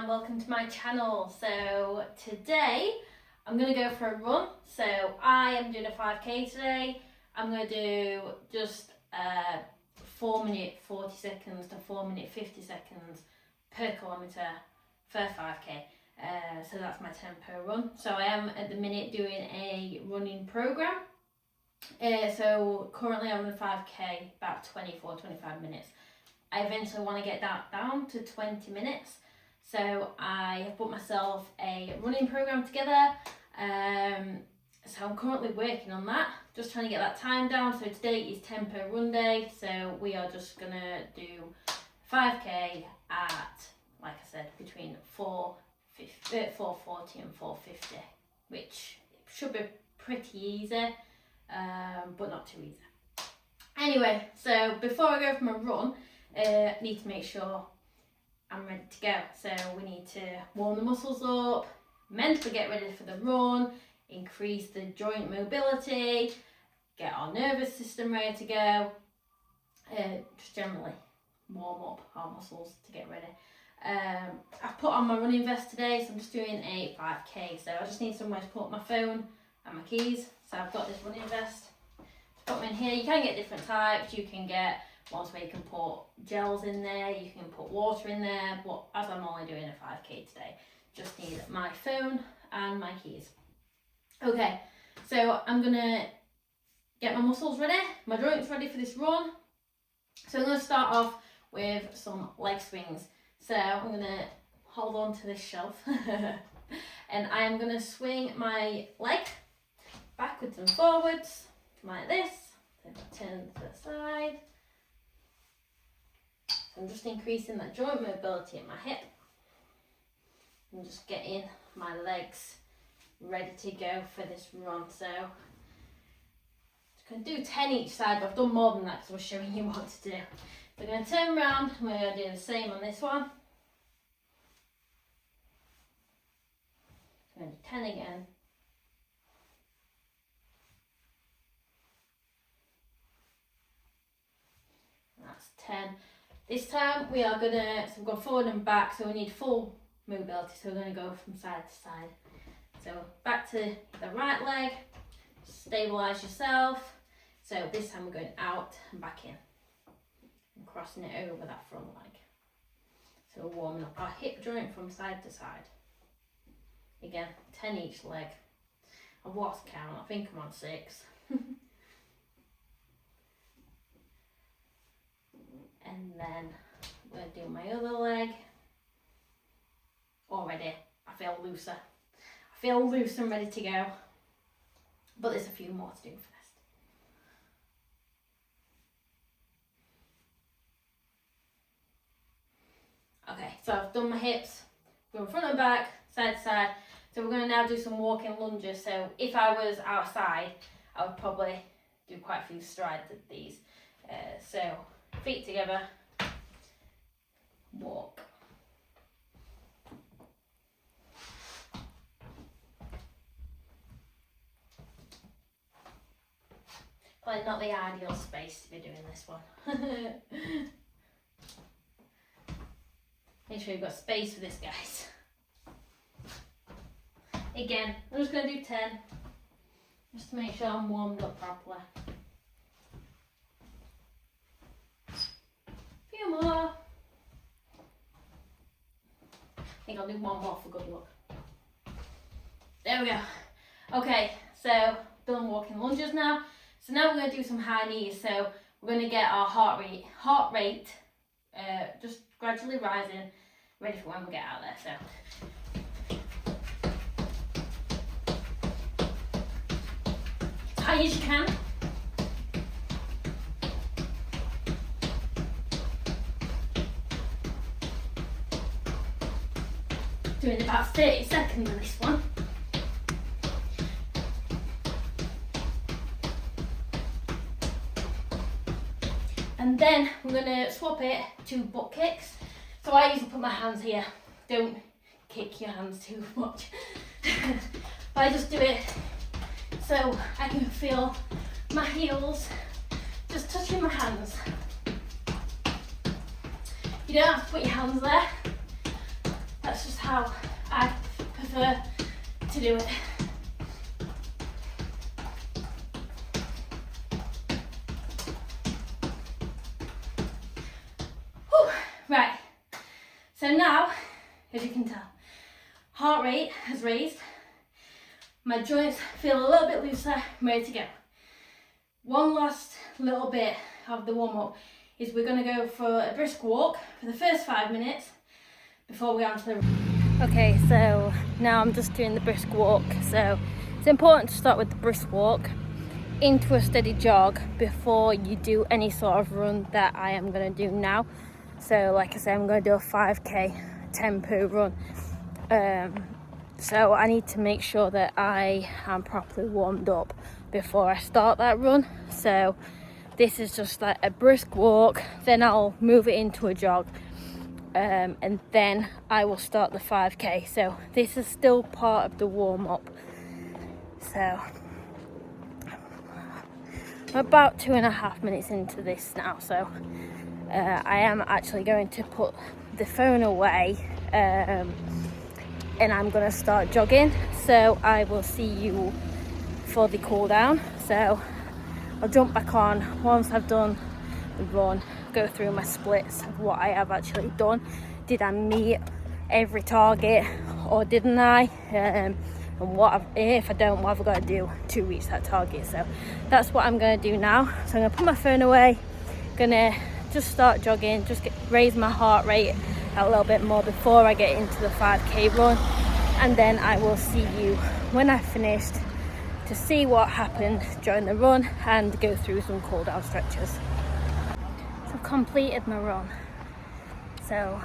and welcome to my channel. So today I'm going to go for a run. So I am doing a 5k today. I'm going to do just 4 minute 40 seconds to 4 minute 50 seconds per kilometre for 5k. So that's my tempo run. So I am at the minute doing a running programme. So currently I'm on the 5k about 24-25 minutes. I eventually want to get that down to 20 minutes. So I have put myself a running programme together. So I'm currently working on that, just trying to get that time down. So today is tempo run day. So we are just going to do 5k at, like I said, between 4:40 and 4:50, which should be pretty easy, but not too easy. Anyway, so before I go for my run, I need to make sure I'm ready to go. So we need to warm the muscles up, mentally get ready for the run, increase the joint mobility, get our nervous system ready to go, just generally warm up our muscles to get ready. I've put on my running vest today, so I'm just doing a 5k, so I just need somewhere to put my phone and my keys. So I've got this running vest to put them in here. You can get different types. You can get ones where you can put gels in there, you can put water in there, but as I'm only doing a 5k today, just need my phone and my keys. Okay, so I'm gonna get my muscles ready, my joints ready for this run. So I'm gonna start off with some leg swings. So I'm gonna hold on to this shelf and I'm gonna swing my leg backwards and forwards like this, then turn to the side. I'm just increasing that joint mobility in my hip. I'm just getting my legs ready to go for this run. So I'm going to do 10 each side, but I've done more than that because I was showing you what to do. So I'm going to turn around and we're going to do the same on this one. I'm going to do 10 again. That's 10. This time we are gonna, so we've gone forward and back, so we need full mobility, so we're gonna go from side to side. So back to the right leg, stabilise yourself. So this time we're going out and back in, and crossing it over that front leg. So we're warming up our hip joint from side to side. Again, 10 each leg. I've lost count, I think I'm on 6. And then I'm going to do my other leg. Already, I feel looser. I feel loose and ready to go. But there's a few more to do first. Okay, so I've done my hips, going front and back, side to side. So we're going to now do some walking lunges. So if I was outside, I would probably do quite a few strides of these. So feet together, walk. Probably not the ideal space to be doing this one. Make sure you've got space for this, guys. Again, I'm just going to do 10, just to make sure I'm warmed up properly. Few more. I think I'll do one more for good luck. There we go. Okay, so done walking lunges now. So now we're going to do some high knees. So we're going to get our heart rate just gradually rising, ready for when we get out there. So as high as you can. Doing about 30 seconds of this one. And then we're going to swap it to butt kicks. So I usually put my hands here. Don't kick your hands too much. I just do it so I can feel my heels just touching my hands. You don't have to put your hands there. That's just how I prefer to do it. Whew. Right, so now, as you can tell, heart rate has raised. My joints feel a little bit looser, I'm ready to go. One last little bit of the warm up is we're going to go for a brisk walk for the first 5 minutes before we go on to the run. Okay, so now I'm just doing the brisk walk. So it's important to start with the brisk walk into a steady jog before you do any sort of run that I am going to do now. So like I said, I'm going to do a 5k tempo run. So I need to make sure that I am properly warmed up before I start that run. So this is just like a brisk walk, then I'll move it into a jog, and then I will start the 5k. So this is still part of the warm up. So I'm about 2.5 minutes into this now, so I am actually going to put the phone away, and I'm going to start jogging. So I will see you for the cool down. So I'll jump back on once I've done the run, go through my splits of what I have actually done. Did I meet every target or didn't I? And if I don't, what have I got to do to reach that target? So that's what I'm going to do now. So I'm going to put my phone away, gonna just start jogging, just raise my heart rate a little bit more before I get into the 5k run, and then I will see you when I've finished to see what happened during the run and go through some cool down stretches. So I've completed my run, so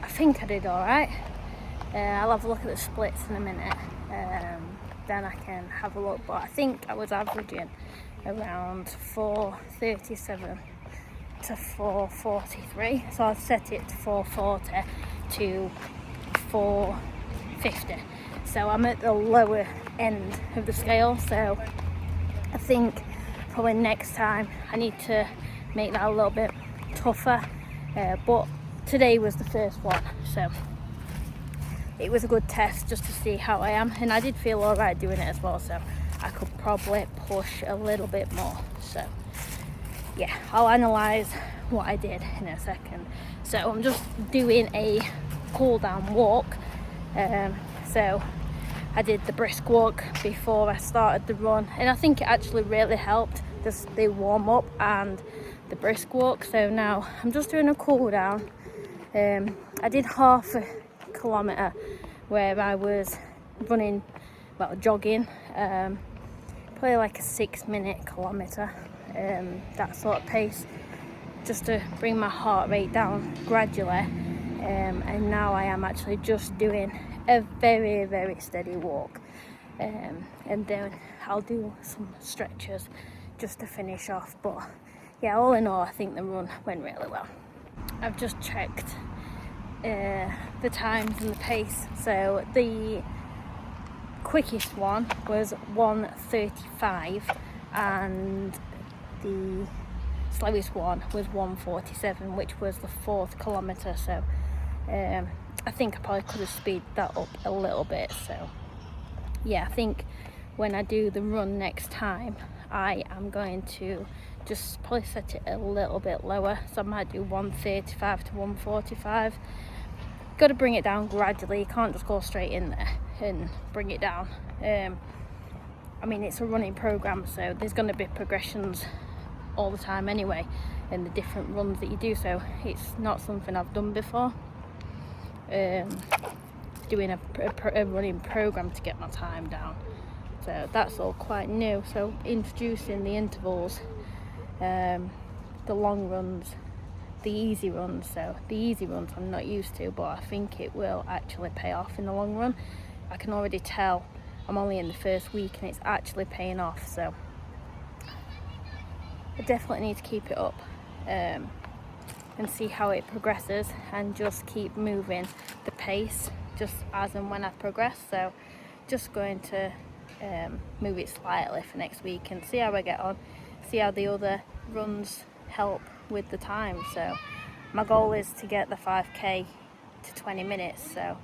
I think I did alright. I'll have a look at the splits in a minute, then I can have a look, but I think I was averaging around 4:37 to 4:43, so I'll set it to 4:40 to 4:50. So I'm at the lower end of the scale, so I think probably next time I need to make that a little bit tougher, but today was the first one, so it was a good test just to see how I am, and I did feel alright doing it as well, so I could probably push a little bit more. So yeah, I'll analyse what I did in a second. So I'm just doing a cool down walk. So I did the brisk walk before I started the run, and I think it actually really helped, just the warm up and the brisk walk. So now I'm just doing a cool down. I did half a kilometre where I was running, well, jogging, probably like a 6-minute kilometre, that sort of pace, just to bring my heart rate down gradually. And now I am actually just doing a very, very steady walk, and then I'll do some stretches just to finish off. But yeah, all in all, I think the run went really well. I've just checked the times and the pace. So the quickest one was 1:35, and the slowest one was 1:47, which was the 4th kilometre. So I think I probably could have speeded that up a little bit. So yeah, I think when I do the run next time, I am going to just probably set it a little bit lower. So I might do 1:35 to 1:45. Got to bring it down gradually. You can't just go straight in there and bring it down. I mean, it's a running program, so there's going to be progressions all the time anyway in the different runs that you do. So it's not something I've done before, doing a running program to get my time down. So that's all quite new. So introducing the intervals, the long runs, the easy runs. So the easy runs I'm not used to, but I think it will actually pay off in the long run. I can already tell I'm only in the first week and it's actually paying off. So I definitely need to keep it up, and see how it progresses, and just keep moving the pace just as and when I progress. So just going to move it slightly for next week and see how I get on, see how the other runs help with the time. So my goal is to get the 5k to 20 minutes. So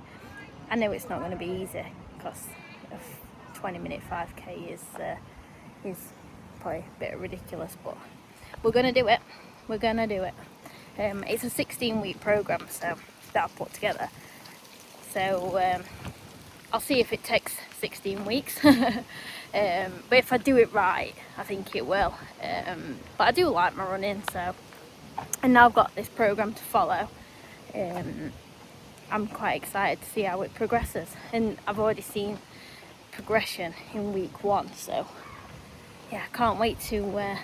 I know it's not going to be easy because a 20-minute 5k is probably a bit ridiculous, but we're going to do it. We're going to do it. It's a 16-week program, so that I've put together. So I'll see if it takes 16 weeks. But if I do it right, I think it will. But I do like my running, so, and now I've got this program to follow. I'm quite excited to see how it progresses, and I've already seen progression in week 1, so yeah, I can't wait to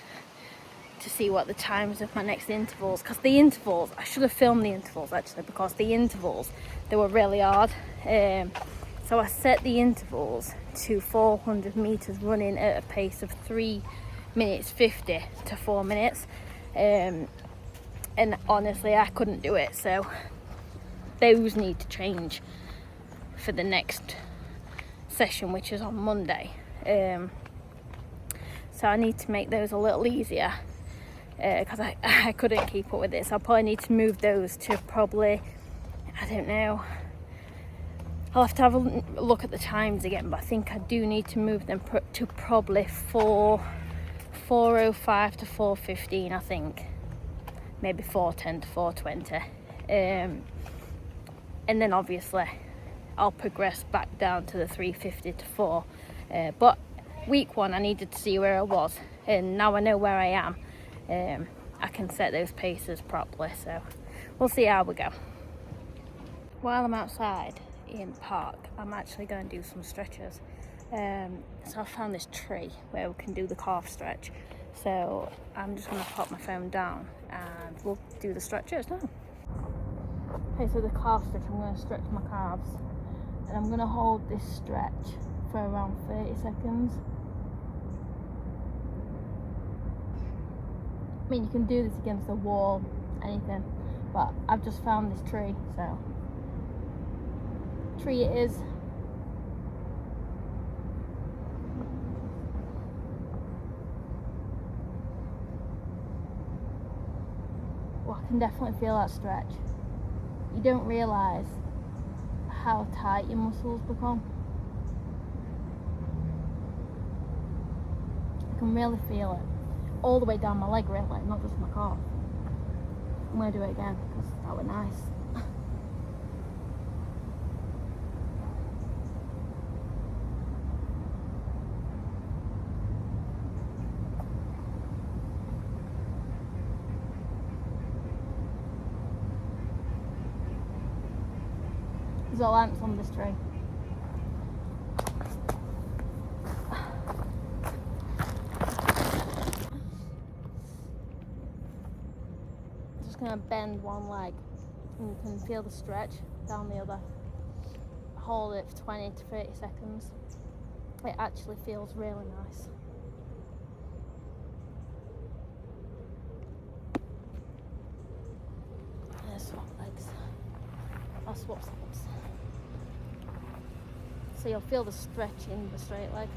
see what the times of my next intervals, because the intervals, I should have filmed the intervals actually, because the intervals, they were really hard. So I set the intervals to 400 meters running at a pace of 3 minutes 50 to 4 minutes, and honestly I couldn't do it, so those need to change for the next session, which is on Monday. So I need to make those a little easier, because I couldn't keep up with it. So I probably need to move those to probably, I don't know, I'll have to have a look at the times again, but I think I do need to move them to probably 4:05 to 4:15, I think, maybe 4:10 to 4:20. And then obviously I'll progress back down to the 3:50 to 4. But week 1 I needed to see where I was, and now I know where I am. I can set those paces properly, so we'll see how we go. While I'm outside in the park, I'm actually going to do some stretches. So I found this tree where we can do the calf stretch, so I'm just going to pop my phone down and we'll do the stretches now. Okay, so the calf stretch, I'm going to stretch my calves, and I'm going to hold this stretch for around 30 seconds. I mean, you can do this against a wall, anything, but I've just found this tree, so tree it is. Well, I can definitely feel that stretch. You don't realise how tight your muscles become. I can really feel it all the way down my leg, really, not just my calf. I'm going to do it again because that was nice. There's a lamp on this tree. Just gonna bend one leg, and you can feel the stretch down the other. Hold it for 20 to 30 seconds. It actually feels really nice. And swap legs. I'll swap steps. So you'll feel the stretch in the straight leg.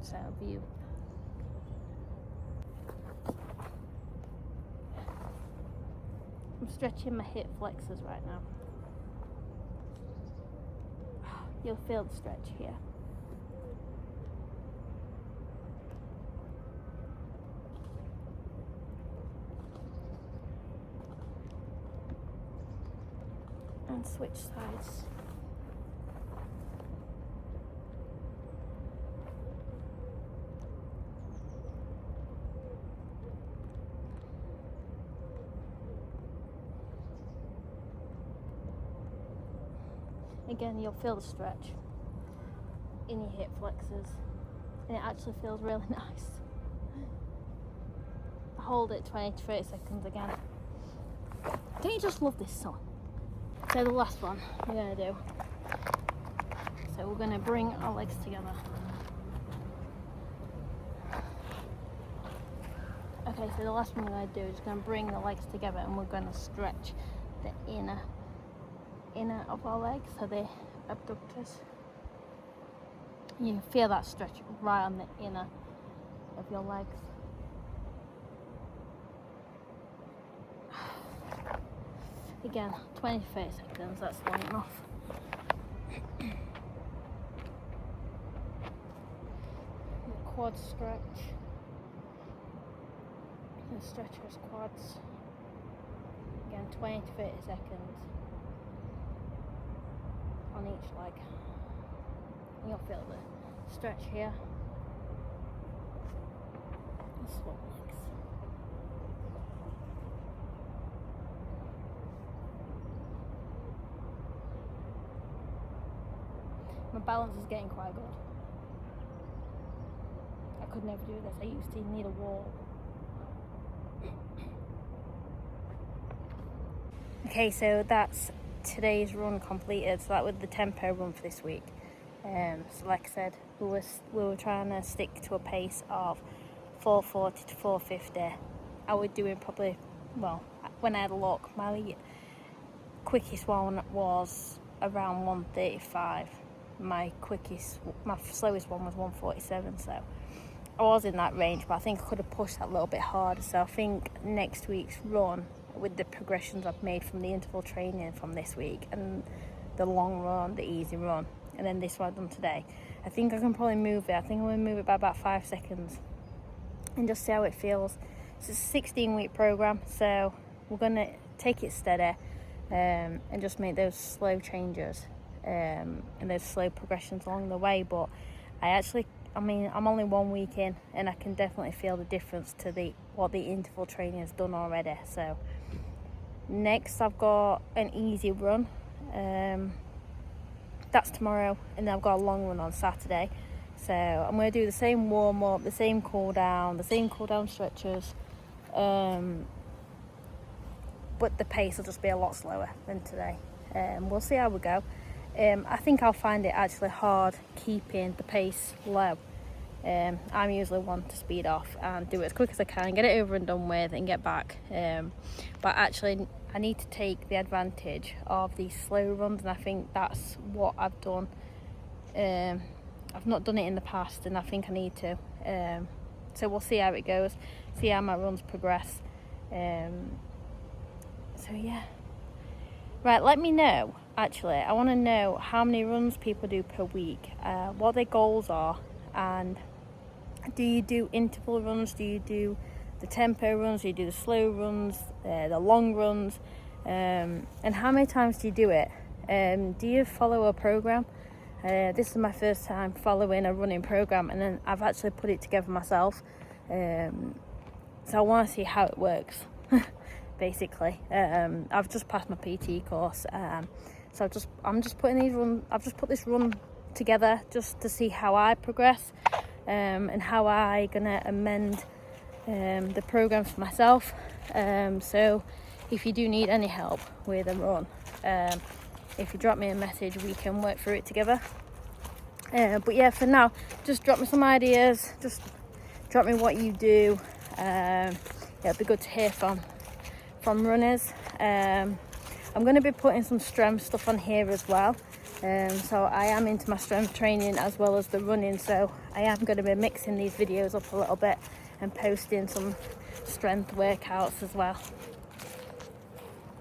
So view. I'm stretching my hip flexors right now. You'll feel the stretch here. And switch sides. Again, you'll feel the stretch in your hip flexors, and it actually feels really nice. Hold it 20 to 30 seconds again. Don't you just love this song? So the last one we're going to do. So we're going to bring our legs together. Okay, so the last one we're going to do is going to bring the legs together, and we're going to stretch the inner of our legs, so the abductors. You can feel that stretch right on the inner of your legs. Again, 20 to 30 seconds, that's long enough. The quad stretch. The stretch his quads. Again, 20 to 30 seconds on each leg. You'll feel the stretch here. And swap legs. My balance is getting quite good. I could never do this. I used to need a wall. Okay, so that's today's run completed. So that was the tempo run for this week. So like I said, we were trying to stick to a pace of 440 to 450. I was doing probably, well, when I had a look, my quickest one was around 135. My slowest one was 147. So I was in that range, but I think I could have pushed that a little bit harder. So I think next week's run, with the progressions I've made from the interval training from this week and the long run, the easy run, and then this one I've done today, I think I can probably move it. I think I'm going to move it by about 5 seconds and just see how it feels. It's a 16-week program, so we're going to take it steady and just make those slow changes and those slow progressions along the way. But I'm only 1 week in, and I can definitely feel the difference to what the interval training has done already. So next I've got an easy run. That's tomorrow, and then I've got a long run on Saturday. So I'm going to do the same warm up, the same cool down stretches, but the pace will just be a lot slower than today. We'll see how we go. I think I'll find it actually hard keeping the pace low. I'm usually one to speed off and do it as quick as I can, get it over and done with and get back. But actually I need to take the advantage of these slow runs, and I think that's what I've done. I've not done it in the past, and I think I need to. So we'll see how it goes, see how my runs progress. So yeah. Right, let me know. Actually, I want to know how many runs people do per week, what their goals are, and do you do interval runs, do you do the tempo runs, do you do the slow runs, the long runs, and how many times do you do it? Do you follow a program? This is my first time following a running program, and then I've actually put it together myself. So I want to see how it works. Basically, I've just passed my PT course, so I'm just putting these I've just put this run together just to see how I progress, and how I gonna amend the program for myself. So if you do need any help with a run, if you drop me a message, we can work through it together. But yeah, for now, just drop me some ideas, just drop me what you do. Yeah, it'd be good to hear from runners. I'm going to be putting some strength stuff on here as well. So I am into my strength training as well as the running, so I am going to be mixing these videos up a little bit and posting some strength workouts as well.